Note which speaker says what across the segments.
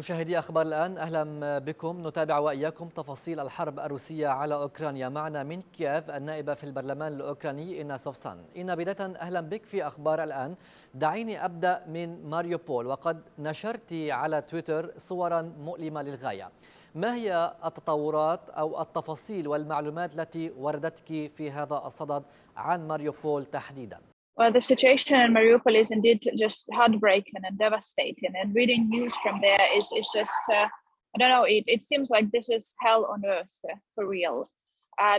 Speaker 1: مشاهدي أخبار الآن، أهلا بكم. نتابع وإياكم تفاصيل الحرب الروسية على أوكرانيا. معنا من كييف النائبة في البرلمان الأوكراني سوفصن. بداية أهلا بك في أخبار الآن. دعيني أبدأ من ماريوبول، وقد نشرت على تويتر صورا مؤلمة للغاية. ما هي التطورات أو التفاصيل والمعلومات التي وردتك في هذا الصدد عن ماريوبول تحديدا؟
Speaker 2: Well, the situation in Mariupol is indeed just heartbreaking and devastating. And reading news from there is just, I don't know, it seems like this is hell on earth for real.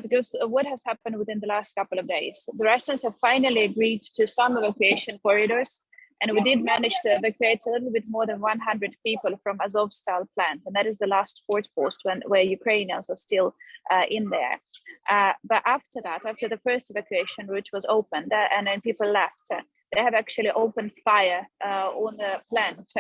Speaker 2: Because what has happened within the last couple of days? The Russians have finally agreed to some evacuation corridors. And we did manage to evacuate a little bit more than 100 people from Azovstal plant. And that is the last port post where Ukrainians are still in there. But after that, after the first evacuation route was opened and then people left, they have actually opened fire on the plant.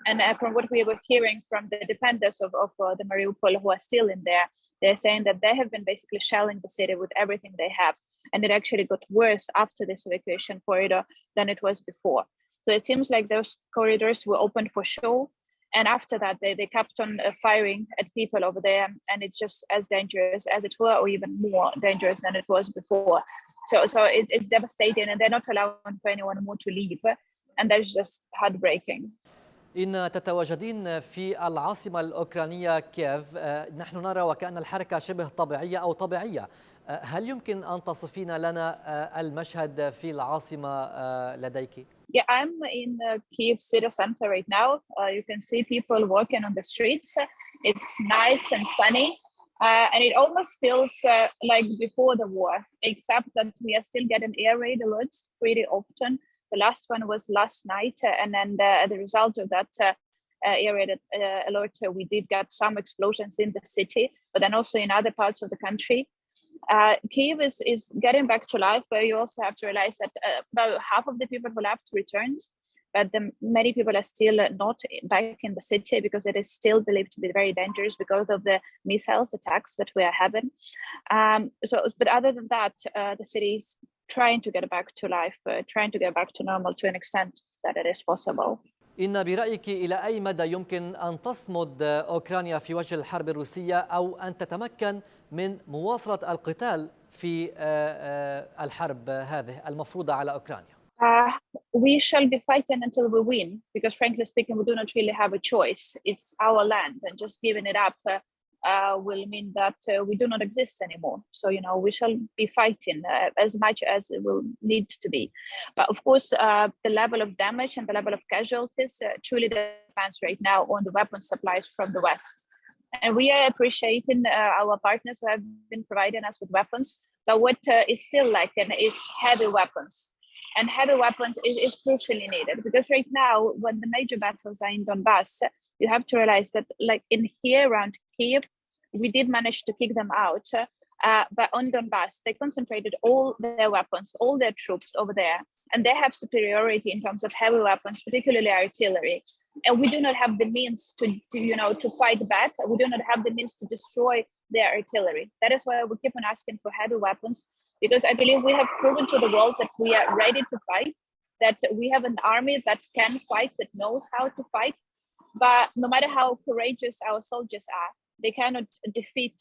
Speaker 2: And from what we were hearing from the defenders of the Mariupol who are still in there, they're saying that they have been basically shelling the city with everything they have. And it actually got worse after this evacuation corridor than it was before. So it seems like those corridors were opened for show. And after that, they kept on firing at people over there. And it's just as dangerous as it were, or even more dangerous than it was before. So it's devastating, and they're not allowing for anyone more to leave. And that's just heartbreaking.
Speaker 1: إن تتواجدين في العاصمة الأوكرانية كييف، نحن نرى وكأن الحركة شبه طبيعية أو طبيعية. هل يمكن أن تصفين لنا المشهد في العاصمة لديك؟
Speaker 2: Yeah, I'm in Kyiv city center right now. You can see people walking on the streets. It's nice and sunny. And it almost feels like before the war, except that we are still getting air raid alerts pretty often. The last one was last night. And then the result of that air raid alert, we did get some explosions in the city, but then also in other parts of the country. Kyiv is getting back to life, but you also have to realize that about half of the people who left returned, but many people are still not back in the city because it is still believed to be very dangerous because of the missiles attacks that we are having. But other than that, the city is trying to get back to life, trying to get back to normal to an extent that it is possible.
Speaker 1: إن برأيك إلى أي مدى يمكن أن تصمد أوكرانيا في وجه الحرب الروسية أو أن تتمكن من مواصلة القتال في الحرب هذه المفروضة على أوكرانيا؟
Speaker 2: We shall be fighting until we win, because frankly speaking, we do not really have a choice. It's our land, and just giving it up will mean that we do not exist anymore. So, we shall be fighting as much as it will need to be. But of course, the level of damage and the level of casualties truly depends right now on the weapon supplies from the West. And we are appreciating our partners who have been providing us with weapons. But what is still lacking is heavy weapons. And heavy weapons is crucially needed, because right now, when the major battles are in Donbass, you have to realize that, like in here around Kyiv, we did manage to kick them out. But on Donbass, they concentrated all their weapons, all their troops over there. And they have superiority in terms of heavy weapons, particularly artillery. And we do not have the means to fight back. We do not have the means to destroy their artillery. That is why we keep on asking for heavy weapons, because I believe we have proven to the world that we are ready to fight, that we have an army that can fight, that knows how to fight. But no matter how courageous our soldiers are, they cannot defeat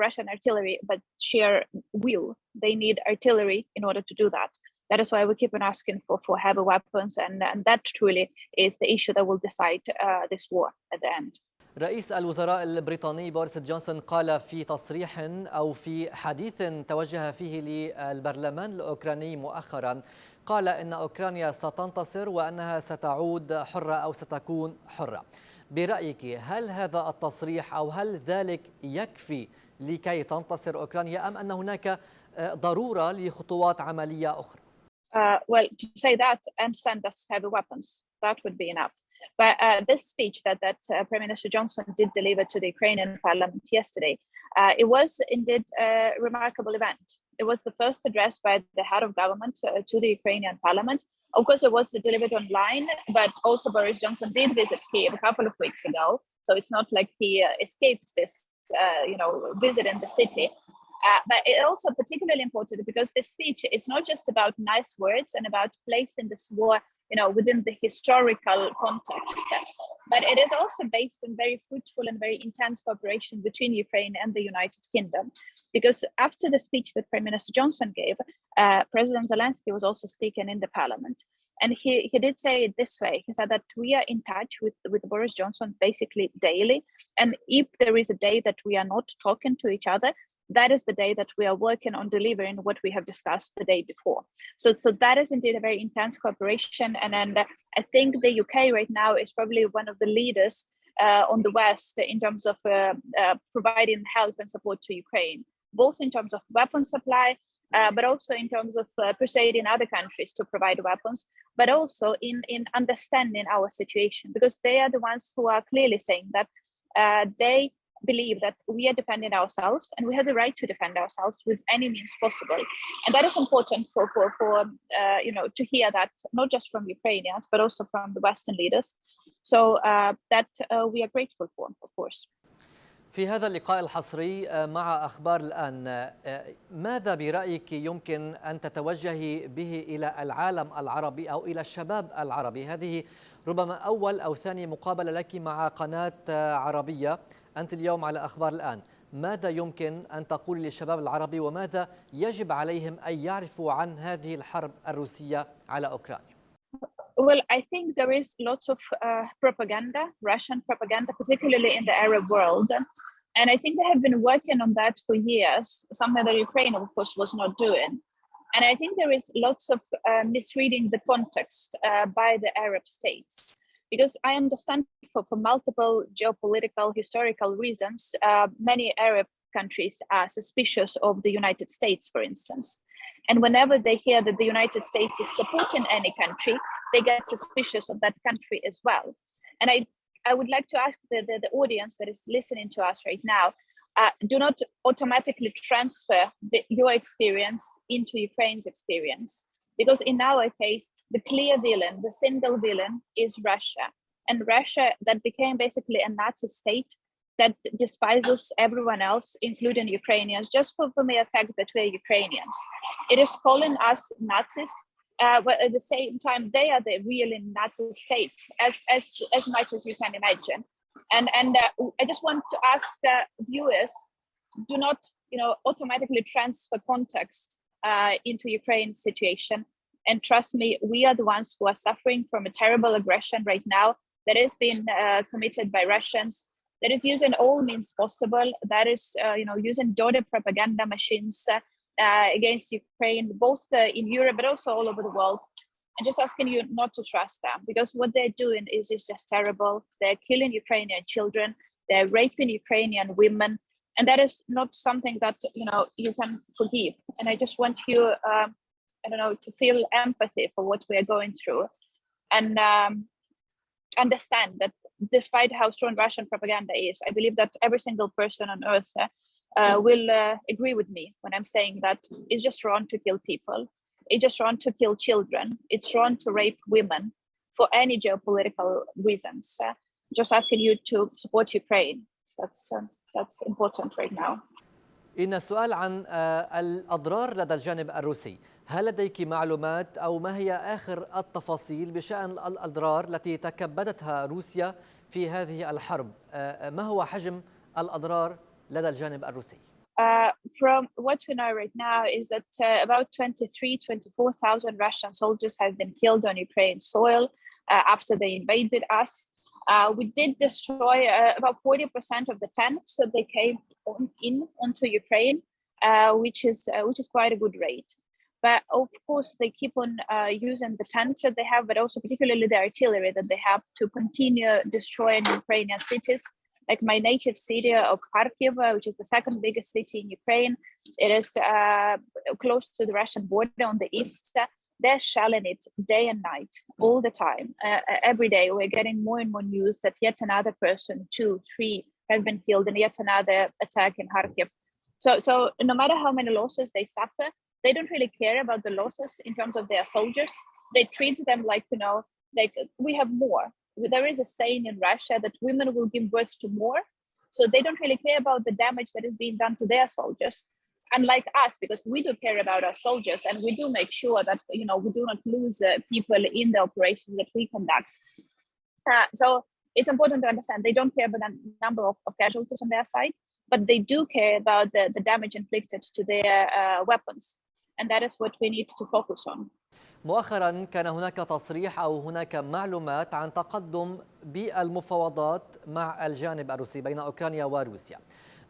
Speaker 2: Russian artillery, but sheer will. They need artillery in order to do that. That is why we keep on asking for heavy weapons, and that truly is the issue that will decide this war at the end.
Speaker 1: رئيس الوزراء البريطاني بوريس جونسون قال في تصريح أو في حديث توجه فيه للبرلمان الأوكراني مؤخرا، قال إن أوكرانيا ستنتصر وأنها ستعود حرة أو ستكون حرة. برأيك هل هذا التصريح أو هل ذلك يكفي لكي تنتصر أوكرانيا، أم أن هناك ضرورة لخطوات عملية أخرى؟
Speaker 2: Well, to say that and send us heavy weapons, that would be enough. But this speech that Prime Minister Johnson did deliver to the Ukrainian parliament yesterday, it was indeed a remarkable event. It was the first address by the head of government to the Ukrainian parliament. Of course, it was delivered online, but also Boris Johnson did visit Kyiv a couple of weeks ago. So it's not like he escaped this, visit in the city. But it also particularly important because this speech is not just about nice words and about placing this war, within the historical context. But it is also based on very fruitful and very intense cooperation between Ukraine and the United Kingdom. Because after the speech that Prime Minister Johnson gave, President Zelensky was also speaking in the parliament. And he did say it this way. He said that we are in touch with Boris Johnson basically daily. And if there is a day that we are not talking to each other, that is the day that we are working on delivering what we have discussed the day before. So that is indeed a very intense cooperation. And I think the UK right now is probably one of the leaders on the West in terms of providing help and support to Ukraine, both in terms of weapon supply, but also in terms of persuading other countries to provide weapons, but also in understanding our situation, because they are the ones who are clearly saying that they believe that we are defending ourselves and we have the right to defend ourselves with any means possible. And that is important for to hear that, not just from Ukrainians, but also from the Western leaders. So that we are grateful for, of course.
Speaker 1: في هذا اللقاء الحصري مع أخبار الآن، ماذا برأيك يمكن أن تتوجهي به إلى العالم العربي أو إلى الشباب العربي؟ هذه ربما أول أو ثاني مقابلة لك مع قناة عربية، أنت اليوم على أخبار الآن. ماذا يمكن أن تقول للشباب العربي وماذا يجب عليهم أن يعرفوا عن هذه الحرب الروسية على أوكرانيا؟
Speaker 2: Well, I think there is lots of propaganda, Russian propaganda, particularly in the Arab world. And I think they have been working on that for years, something that Ukraine, of course, was not doing. And I think there is lots of misreading the context by the Arab states. Because I understand for multiple geopolitical, historical reasons, many Arab countries are suspicious of the United States, for instance. And whenever they hear that the United States is supporting any country, they get suspicious of that country as well. And I would like to ask the audience that is listening to us right now, do not automatically transfer your experience into Ukraine's experience. Because in our case, the clear villain, the single villain is Russia. And Russia that became basically a Nazi state that despises everyone else, including Ukrainians, just for the mere fact that we're Ukrainians. It is calling us Nazis, but at the same time, they are the real Nazi state, as much as you can imagine. And I just want to ask viewers, do not automatically transfer context into Ukraine's situation. And trust me, we are the ones who are suffering from a terrible aggression right now that is being committed by Russians, that is using all means possible, that is using dirty propaganda machines against Ukraine, both in Europe, but also all over the world. And just asking you not to trust them, because what they're doing is just terrible. They're killing Ukrainian children, they're raping Ukrainian women, and that is not something that you can forgive. And I just want you to feel empathy for what we are going through, and understand that despite how strong Russian propaganda is, I believe that every single person on earth will agree with me when I'm saying that it's just wrong to kill people. It's just wrong to kill children. It's wrong to rape women for any geopolitical reasons. Just asking you to support Ukraine. That's important right now.
Speaker 1: إن السؤال عن الأضرار لدى الجانب الروسي، هل لديك معلومات أو ما هي آخر التفاصيل بشأن الأضرار التي تكبدتها روسيا في هذه الحرب؟ ما هو حجم الأضرار لدى الجانب الروسي؟
Speaker 2: From what we know right now is that about 24,000 Russian soldiers have been killed on Ukraine soil after they invaded us. We did destroy about 40% of the tanks that they came onto Ukraine, which is quite a good rate. But of course, they keep on using the tanks that they have, but also particularly the artillery that they have to continue destroying Ukrainian cities. Like my native city of Kharkiv, which is the second biggest city in Ukraine. It is close to the Russian border on the east. They're shelling it day and night, all the time. Every day, we're getting more and more news that yet another person, 2, 3, have been killed in yet another attack in Kharkiv. So no matter how many losses they suffer, they don't really care about the losses in terms of their soldiers. They treat them like, like we have more. There is a saying in Russia that women will give birth to more. So they don't really care about the damage that is being done to their soldiers. Unlike us, because we do care about our soldiers and we do make sure that, we do not lose people in the operations that we conduct. So it's important to understand they don't care about the number of casualties on their side, but they do care about the damage inflicted to their weapons. And that is what we need to focus on.
Speaker 1: مؤخرا كان هناك تصريح أو هناك معلومات عن تقدم بالمفاوضات مع الجانب الروسي بين أوكرانيا وروسيا.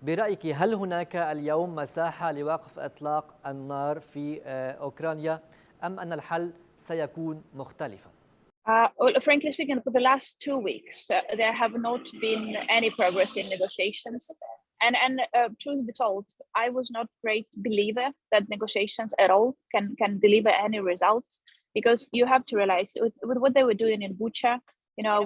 Speaker 1: برأيك هل هناك اليوم مساحة لوقف إطلاق النار في أوكرانيا أم أن الحل سيكون مختلفا؟
Speaker 2: Well, frankly speaking, for the last 2 weeks, there have not been any progress in negotiations. And truth be told, I was not a great believer that negotiations at all can deliver any results, because you have to realize with what they were doing in Bucha,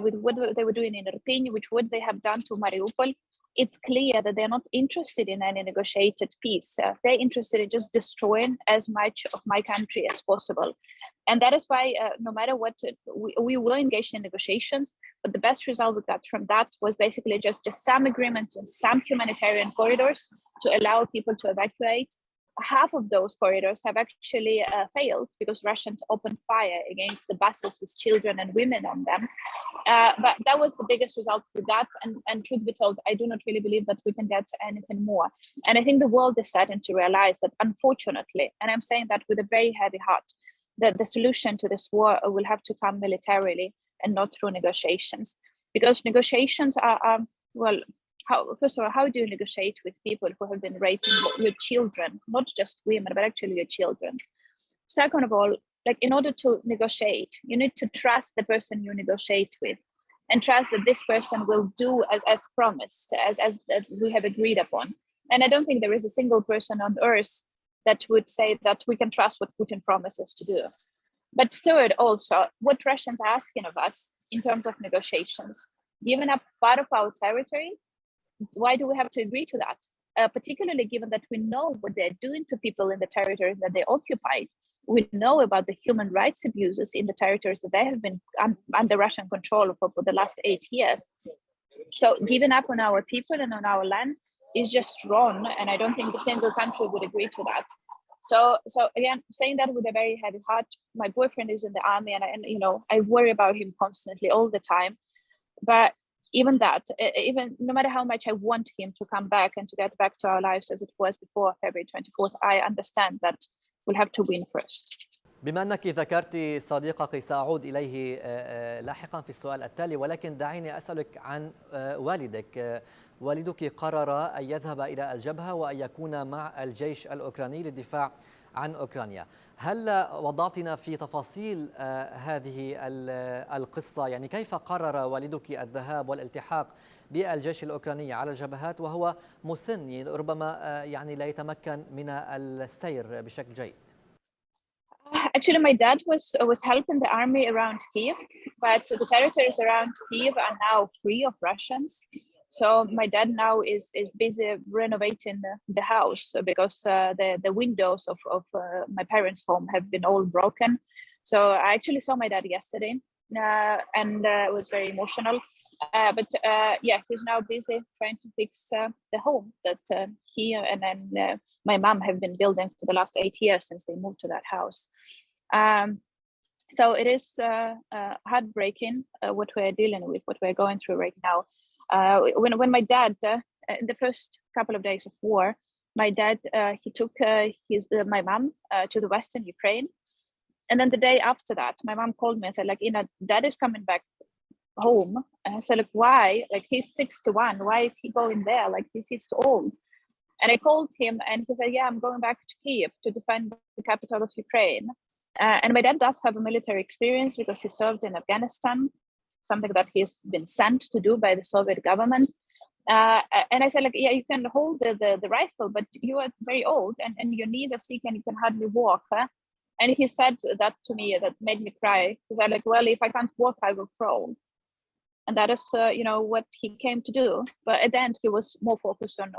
Speaker 2: with what they were doing in Irpin, which what they have done to Mariupol, it's clear that they're not interested in any negotiated peace. They're interested in just destroying as much of my country as possible. And that is why no matter what, we will engage in negotiations, but the best result we got from that was basically just some agreements and some humanitarian corridors to allow people to evacuate. Half of those corridors have actually failed because Russians opened fire against the buses with children and women on them. But that was the biggest result we got. And truth be told, I do not really believe that we can get anything more. And I think the world is starting to realize that, unfortunately, and I'm saying that with a very heavy heart, that the solution to this war will have to come militarily and not through negotiations. Because negotiations are first of all, how do you negotiate with people who have been raping your children, not just women, but actually your children? Second of all, in order to negotiate, you need to trust the person you negotiate with, and trust that this person will do as promised, as we have agreed upon. And I don't think there is a single person on earth that would say that we can trust what Putin promises to do. But third, also, what Russians are asking of us in terms of negotiations, giving up part of our territory, why do we have to agree to that? Particularly given that we know what they're doing to people in the territories that they occupy. We know about the human rights abuses in the territories that they have been under Russian control for the last 8 years. So giving up on our people and on our land is just wrong, and I don't think a single country would agree to that. So again, saying that with a very heavy heart, my boyfriend is in the army, and I worry about him constantly all the time. But even no matter how much I want him to come back and to get back to our lives as it was before February 24th, I understand that we'll have to win first.
Speaker 1: بما أنك ذكرت صديقك سأعود إليه لاحقا في السؤال التالي، ولكن دعيني أسألك عن والدك. والدك قرر أن يذهب إلى الجبهة وأن يكون مع الجيش الأوكراني للدفاع عن أوكرانيا. هل وضعتنا في تفاصيل هذه القصة؟ يعني كيف قرر والدك الذهاب والالتحاق بالجيش الأوكراني على الجبهات وهو مسن، ربما لا يتمكن من السير بشكل جيد؟
Speaker 2: Actually, my dad was helping the army around Kiev, but the territories around Kiev are now free of Russians. So my dad now is busy renovating the house because the windows of my parents' home have been all broken. So I actually saw my dad yesterday, and it was very emotional. But he's now busy trying to fix the home that he and my mom have been building for the last 8 years since they moved to that house. So it is heartbreaking what we're dealing with, what we're going through right now. When my dad, in the first couple of days of war, my dad, he took my mom to the Western Ukraine. And then the day after that, my mom called me and said, Dad is coming back home. And I said, why? He's 61. Why is he going there? He's too old. And I called him and he said, I'm going back to Kiev to defend the capital of Ukraine. And my dad does have a military experience because he served in Afghanistan, something that he's been sent to do by the Soviet government. And I said, you can hold the rifle, but you are very old and your knees are sick and you can hardly walk. Huh? And he said that to me, that made me cry. He said, if I can't walk, I will crawl. And that is, what he came to do. But at the end, he was more focused on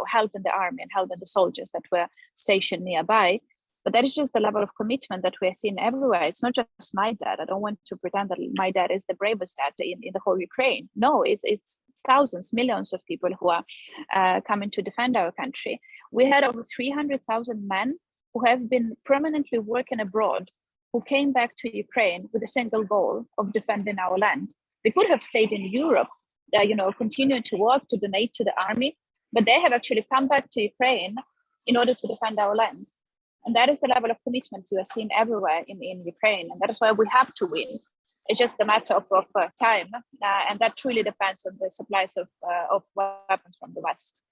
Speaker 2: helping the army and helping the soldiers that were stationed nearby. But that is just the level of commitment that we're seeing everywhere. It's not just my dad. I don't want to pretend that my dad is the bravest dad in the whole Ukraine. No, it's thousands, millions of people who are coming to defend our country. We had over 300,000 men who have been permanently working abroad, who came back to Ukraine with a single goal of defending our land. They could have stayed in Europe, continue to work, to donate to the army, but they have actually come back to Ukraine in order to defend our land. And that is the level of commitment you are seeing everywhere in Ukraine. And that is why we have to win. It's just a matter of time. And that truly depends on the supplies of weapons from the West.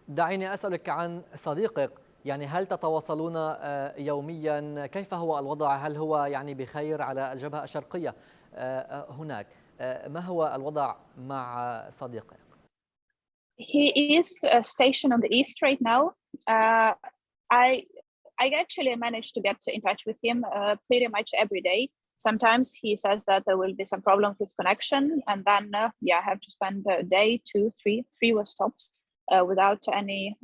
Speaker 1: دعيني أسألك عن صديقك، يعني هل تتواصلون يوميا؟ كيف هو الوضع؟ هل هو يعني بخير على الجبهة الشرقية هناك؟ ما هو الوضع مع صديقك؟
Speaker 2: He is stationed on the east right now. I actually managed to get in touch with him pretty much every day. Sometimes he says that there will be some problems with connection, and then I have to spend a day, 2, 3 stops without any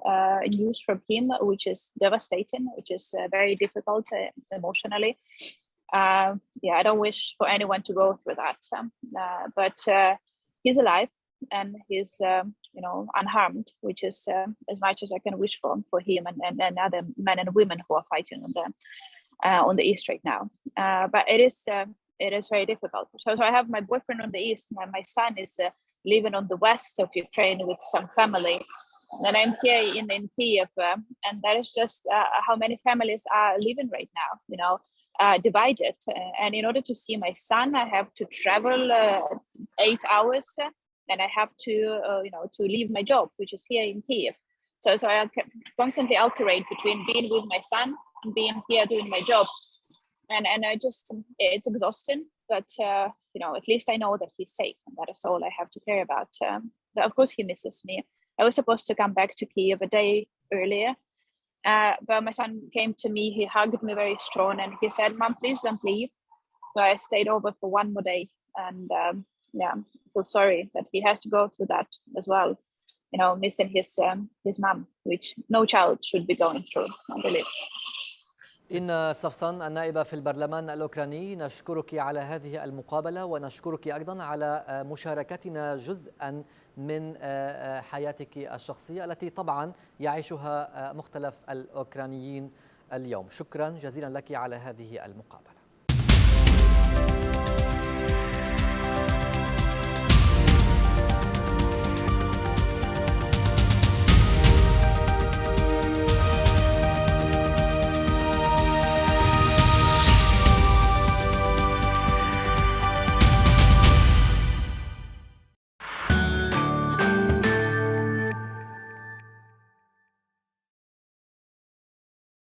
Speaker 2: news from him, which is devastating, which is very difficult emotionally. I don't wish for anyone to go through that, but he's alive and he's unharmed, which is as much as I can wish for him and other men and women who are fighting on the east right now. But it is very difficult. So I have my boyfriend on the east, and my son is living on the west of Ukraine with some family. And I'm here in Kiev, and that is just how many families are living right now, divided. And in order to see my son, I have to travel 8 hours, and I have to leave my job, which is here in Kiev. So I constantly alternate between being with my son and being here doing my job. And it's exhausting, but at least I know that he's safe, and that is all I have to care about. But of course he misses me. I was supposed to come back to Kiev a day earlier, but my son came to me, he hugged me very strong, and he said, "Mom, please don't leave." So I stayed over for one more day, and I feel sorry that he has to go through that as well, missing his mom, which no child should be going through, I believe.
Speaker 1: إن سوفصن النائبة في البرلمان الأوكراني، نشكرك على هذه المقابلة، ونشكرك أيضا على مشاركتنا جزءا من حياتك الشخصية التي طبعا يعيشها مختلف الأوكرانيين اليوم. شكرا جزيلا لك على هذه المقابلة.